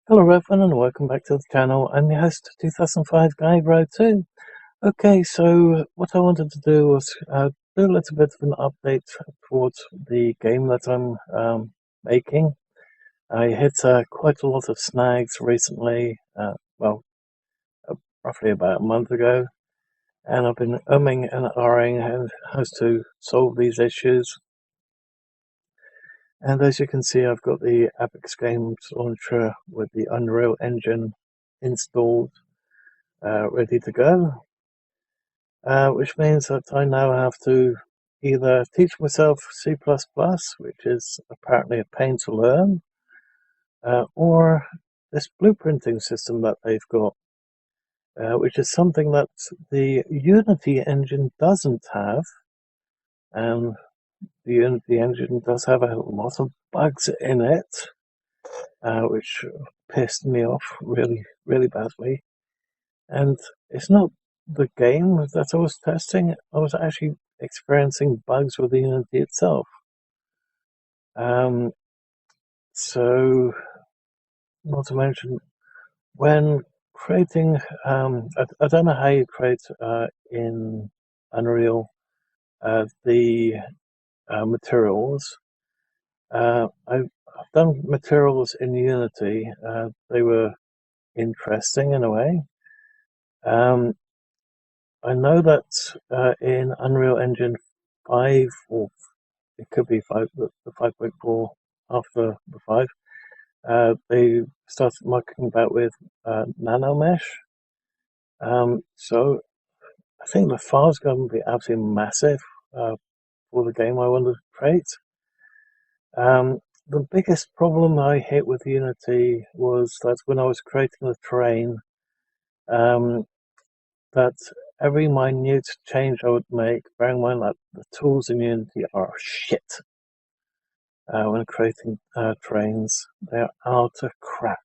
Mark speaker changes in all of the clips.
Speaker 1: Hello everyone and welcome back to the channel. I'm your host 2005 Guy Road 2. Okay, so what I wanted to do was do a little bit of an update towards the game that I'm making. I hit quite a lot of snags recently, roughly about a month ago, and I've been umming and ahhing how to solve these issues. And as you can see, I've got the Apex Games launcher with the Unreal Engine installed, ready to go. Which means that I now have to either teach myself C++, which is apparently a pain to learn, or this blueprinting system that they've got, which is something that the Unity engine doesn't have, and the Unity engine does have a lot of bugs in it, which pissed me off really, really badly. And it's not the game that I was testing, I was actually experiencing bugs with the Unity itself. Um, so, not to mention, when creating, I don't know how you create in Unreal the materials. I've done materials in Unity, they were interesting in a way. I know that in Unreal Engine 5, or it could be 5, the 5.4 after the 5, they started mucking about with nano mesh. So I think the file's going to be absolutely massive for the game I want to create. The biggest problem I hit with Unity was that when I was creating the terrain, that every minute change I would make, bearing in mind that the tools in Unity are shit when creating terrains, they're utter crap.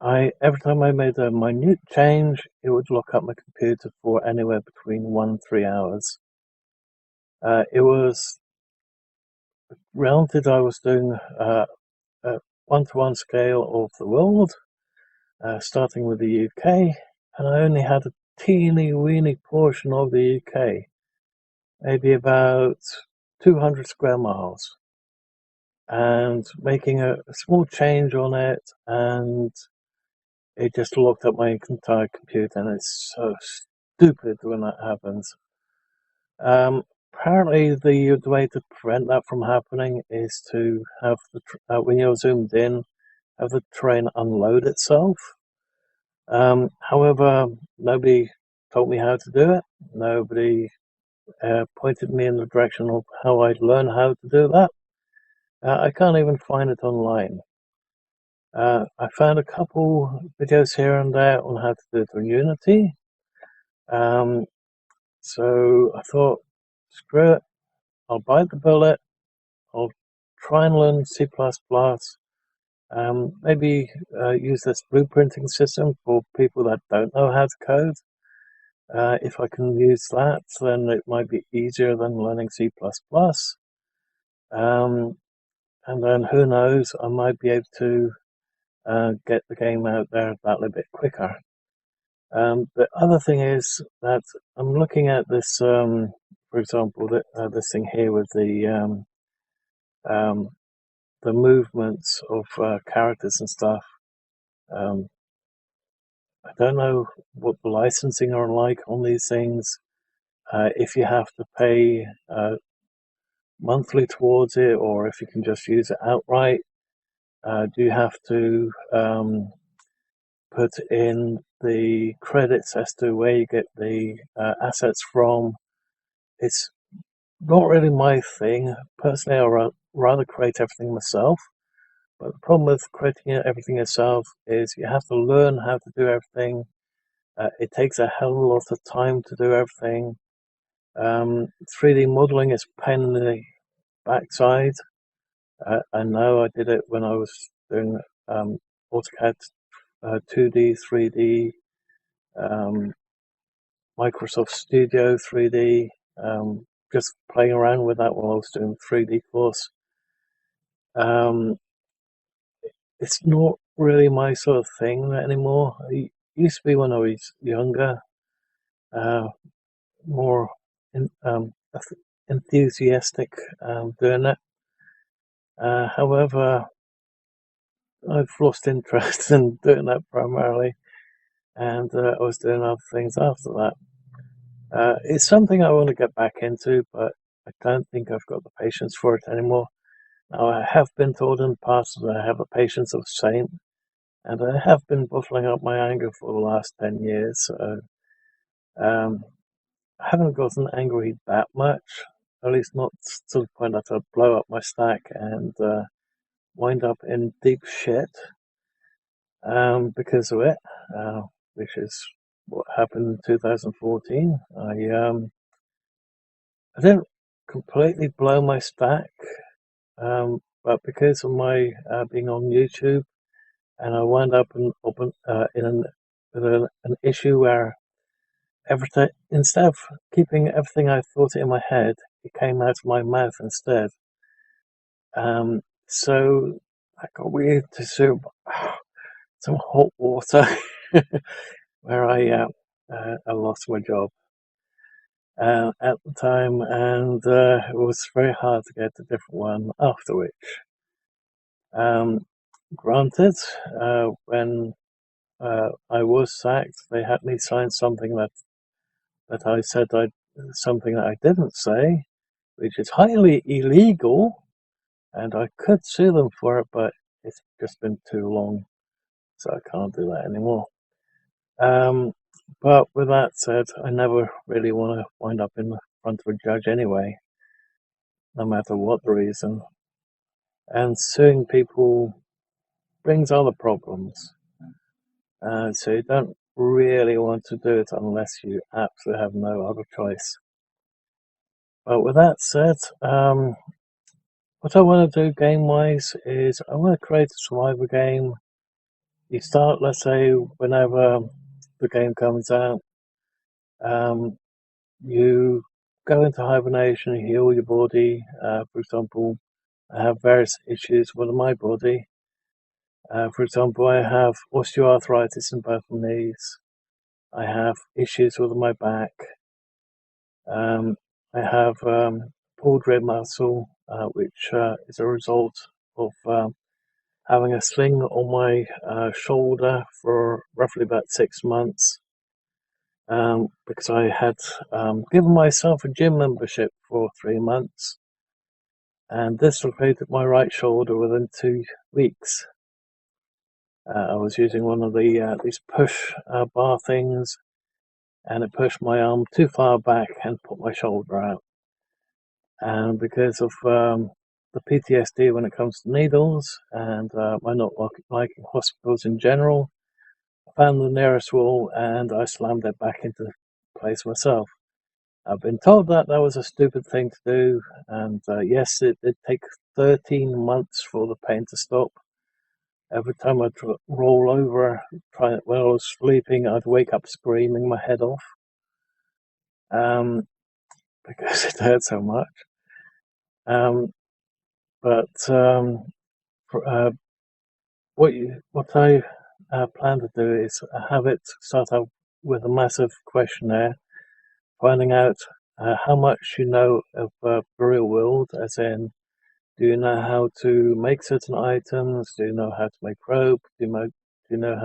Speaker 1: Every time I made a minute change, it would lock up my computer for anywhere between 1 and 3 hours. It was granted I was doing a one-to-one scale of the world, starting with the UK, and I only had a teeny weeny portion of the UK, maybe about 200 square miles, and making a small change on it, and it just locked up my entire computer, and it's so stupid when that happens. Apparently, the way to prevent that from happening is to have when you're zoomed in, have the terrain unload itself. However, nobody told me how to do it. Nobody pointed me in the direction of how I'd learn how to do that. I can't even find it online. I found a couple videos here and there on how to do it in Unity. So I thought, screw it, I'll bite the bullet, I'll try and learn C++, maybe use this blueprinting system for people that don't know how to code. If I can use that, then it might be easier than learning C++. And then who knows, I might be able to get the game out there that little bit quicker. The other thing is that I'm looking at this, for example, this thing here with the movements of characters and stuff. I don't know what the licensing are like on these things. If you have to pay monthly towards it, or if you can just use it outright. Do you have to put in the credits as to where you get the assets from? It's not really my thing. Personally, I'd rather create everything myself. But the problem with creating everything yourself is you have to learn how to do everything. It takes a hell of a lot of time to do everything. 3D modeling is a pain in the backside. I know I did it when I was doing AutoCAD 2D, 3D, Microsoft Studio 3D, just playing around with that while I was doing the 3D course. Um, it's not really my sort of thing anymore. It used to be when I was younger, uh, more enthusiastic doing it. However, I've lost interest in doing that primarily, and I was doing other things after that. It's something I want to get back into, but I don't think I've got the patience for it anymore. Now, I have been told in the past that I have the patience of a saint, and I have been bottling up my anger for the last 10 years, so um, I haven't gotten angry that much, at least not to the point that I'd blow up my stack and wind up in deep shit because of it, which is what happened in 2014. I didn't completely blow my stack, but because of my being on YouTube, and I wound up with an issue where everything, instead of keeping everything I thought in my head, it came out of my mouth instead. So I got weird to some hot water where I lost my job at the time, and it was very hard to get a different one after which. Um, Granted, when I was sacked, they had me sign something that I said something that I didn't say, which is highly illegal, and I could sue them for it, but it's just been too long, so I can't do that anymore. Um, but with that said, I never really want to wind up in front of a judge anyway, no matter what the reason. And suing people brings other problems. So you don't really want to do it unless you absolutely have no other choice. But with that said, what I want to do game-wise is I want to create a survivor game. You start, let's say, whenever the game comes out. Um, you go into hibernation, heal your body. For example, I have various issues with my body. For example, I have osteoarthritis in both my knees. I have issues with my back. Um, I have pulled rib muscle, which is a result of having a sling on my shoulder for roughly about 6 months, because I had given myself a gym membership for 3 months, and dislocated my right shoulder within 2 weeks. I was using one of these push bar things, and it pushed my arm too far back and put my shoulder out. And because of the PTSD when it comes to needles, and my not liking hospitals in general, I found the nearest wall and I slammed it back into place myself. I've been told that that was a stupid thing to do, and yes, it did take 13 months for the pain to stop. Every time I'd roll over, when I was sleeping, I'd wake up screaming my head off, um, because it hurt so much. Um, but for, what I plan to do is have it start out with a massive questionnaire, finding out how much you know of the real world, as in, do you know how to make certain items? Do you know how to make rope? Do you know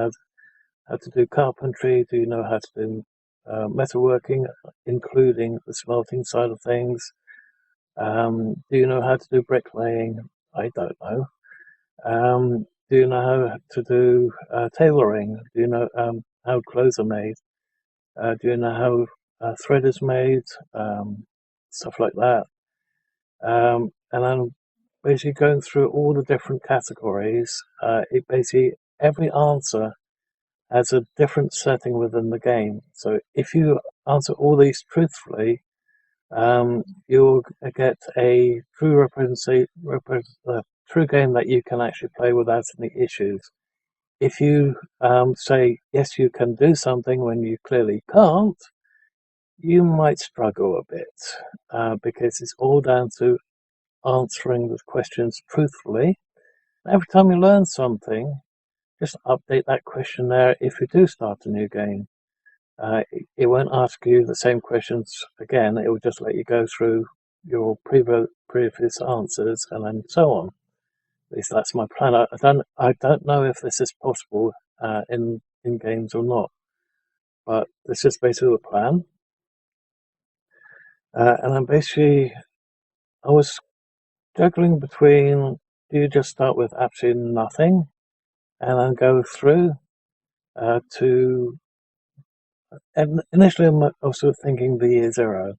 Speaker 1: how to do carpentry? Do you know how to do metalworking, including the smelting side of things? Do you know how to do bricklaying? I don't know. Do you know how to do tailoring? Do you know how clothes are made? Do you know how thread is made? Stuff like that. And I'm basically going through all the different categories. It basically, every answer has a different setting within the game. So if you answer all these truthfully, you'll get a true game that you can actually play without any issues. If you say yes, you can do something when you clearly can't, you might struggle a bit, because it's all down to answering the questions truthfully. Every time you learn something, just update that questionnaire if you do start a new game. It won't ask you the same questions again. It will just let you go through your previous answers and then so on. At least that's my plan. I don't know if this is possible in games or not, but this is basically the plan. And I was juggling between, do you just start with absolutely nothing and then go through to, and initially I was sort of thinking the year zero,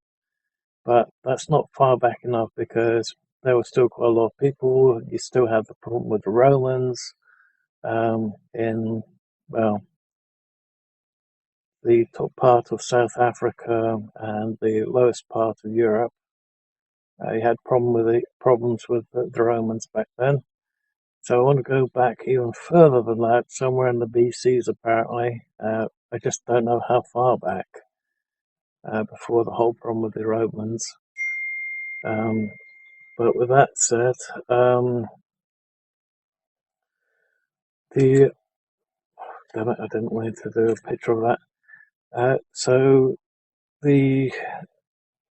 Speaker 1: but that's not far back enough because there were still quite a lot of people. You still have the problem with the Romans in, well, the top part of South Africa and the lowest part of Europe. You had problems with the Romans back then. So I want to go back even further than that, somewhere in the BCs apparently. I just don't know how far back before the whole problem with the Romans. But with that said, the damn it, I didn't want to do a picture of that. So the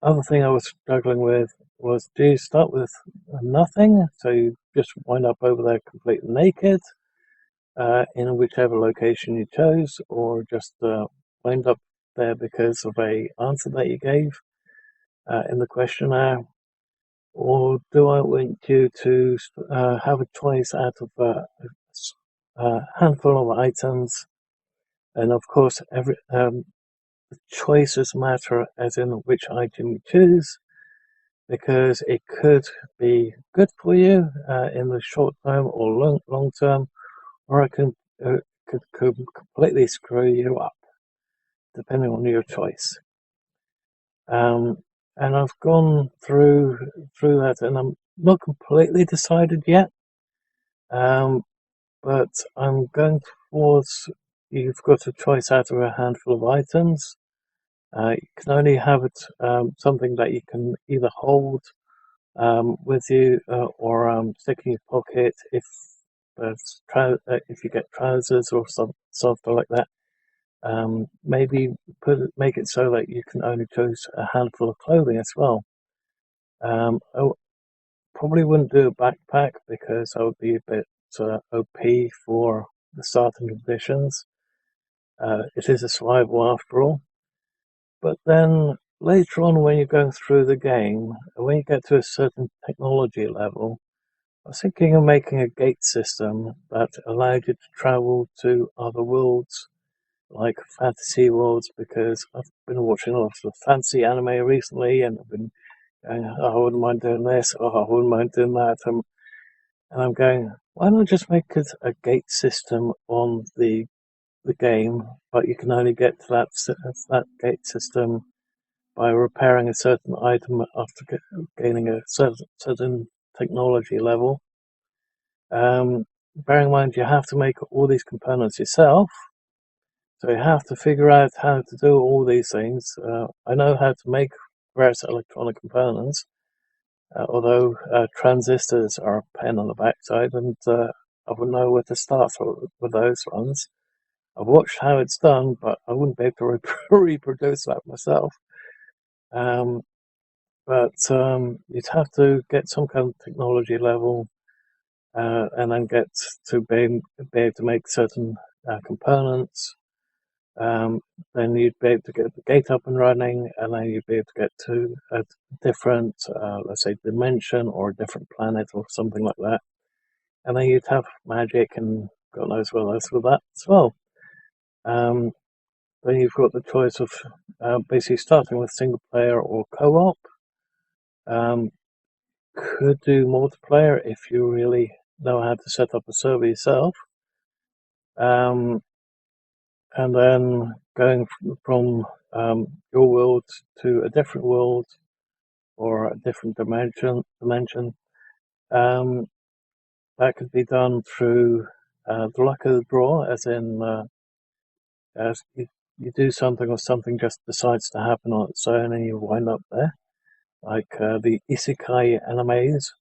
Speaker 1: other thing I was struggling with was, do you start with nothing, so you just wind up over there completely naked in whichever location you chose, or just wind up there because of a answer that you gave in the questionnaire, or do I want you to have a choice out of a handful of items, and of course every choices matter as in which item you choose, because it could be good for you in the short term or long term, or it could completely screw you up, depending on your choice. And I've gone through that, and I'm not completely decided yet. But I'm going towards, you've got a choice out of a handful of items. You can only have it something that you can either hold with you or stick in your pocket if you get trousers or something like that. Maybe make it so that you can only choose a handful of clothing as well. I probably wouldn't do a backpack because I would be a bit OP for the starting conditions. It is a survival after all. But then later on, when you're going through the game, when you get to a certain technology level, I was thinking of making a gate system that allowed you to travel to other worlds, like fantasy worlds, because I've been watching lots of fantasy anime recently, and I've been going, oh, I wouldn't mind doing this, oh, I wouldn't mind doing that. And I'm going, why not just make it a gate system on the game, but you can only get to that gate system by repairing a certain item after gaining a certain technology level. Bearing in mind you have to make all these components yourself, so you have to figure out how to do all these things. I know how to make various electronic components, although transistors are a pain on the backside, and I wouldn't know where to start with those ones. I've watched how it's done, but I wouldn't be able to reproduce that myself. But you'd have to get some kind of technology level and then get to be able to make certain components. Then you'd be able to get the gate up and running, and then you'd be able to get to a different, let's say, dimension or a different planet or something like that. And then you'd have magic and God knows what else with that as well. Then you've got the choice of basically starting with single player or co-op. Could do multiplayer if you really know how to set up a server yourself. And then going from your world to a different world or a different dimension. That could be done through the luck of the draw, as in as you do something or something just decides to happen on its own and you wind up there, like the isekai animes.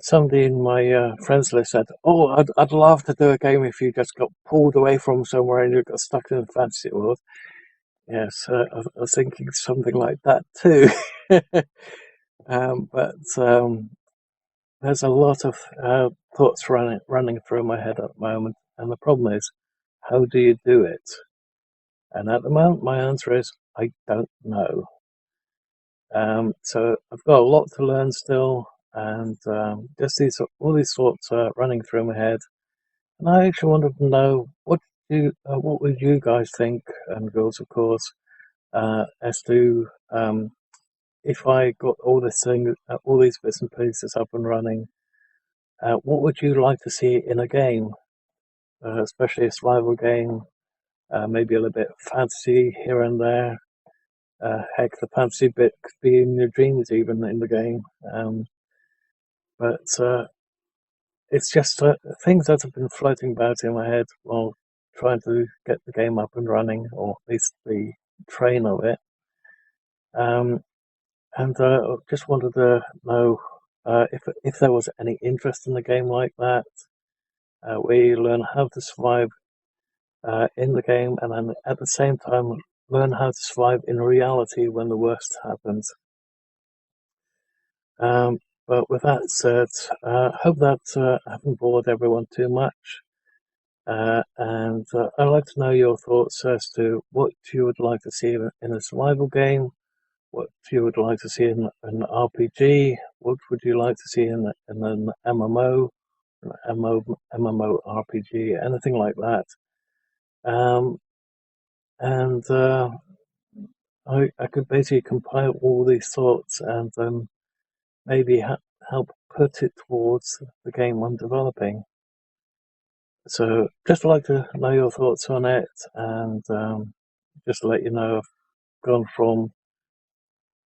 Speaker 1: Somebody in my friends list said, "Oh, I'd love to do a game if you just got pulled away from somewhere and you got stuck in a fantasy world." Yes, I was thinking something like that too. But there's a lot of thoughts running through my head at the moment, and the problem is, how do you do it? And at the moment, my answer is I don't know. So I've got a lot to learn still, and just all these thoughts are running through my head. And I actually wanted to know what would you guys think, and girls, of course, as to if I got all these bits and pieces up and running, what would you like to see in a game, especially a survival game, maybe a little bit of fantasy here and there. Heck, the fantasy bit could be in your dreams even in the game. But it's just things that have been floating about in my head while trying to get the game up and running, or at least the train of it. And just wanted to know if there was any interest in a game like that, where you learn how to survive in the game, and then at the same time learn how to survive in reality when the worst happens. But with that said, hope that I haven't bored everyone too much. And I'd like to know your thoughts as to what you would like to see in a survival game, what you would like to see in an RPG, what would you like to see in an MMO, MMORPG, anything like that. Um, and I could basically compile all these thoughts and maybe help put it towards the game I'm developing. So just like to know your thoughts on it, and just to let you know, I've gone from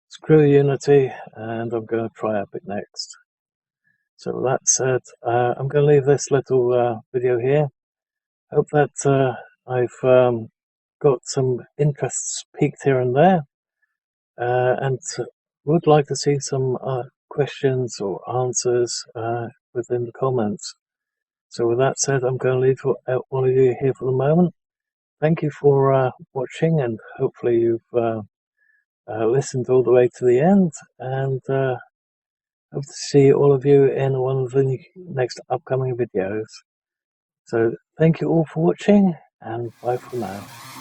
Speaker 1: screw Unity and I'm going to try Epic next. So with that said, I'm going to leave this little video here. Hope that I've got some interests peaked here and there, and would like to see some questions or answers within the comments. So with that said, I'm going to leave all of you here for the moment. Thank you for watching, and hopefully you've listened all the way to the end, and hope to see all of you in one of the next upcoming videos. So thank you all for watching, and bye for now.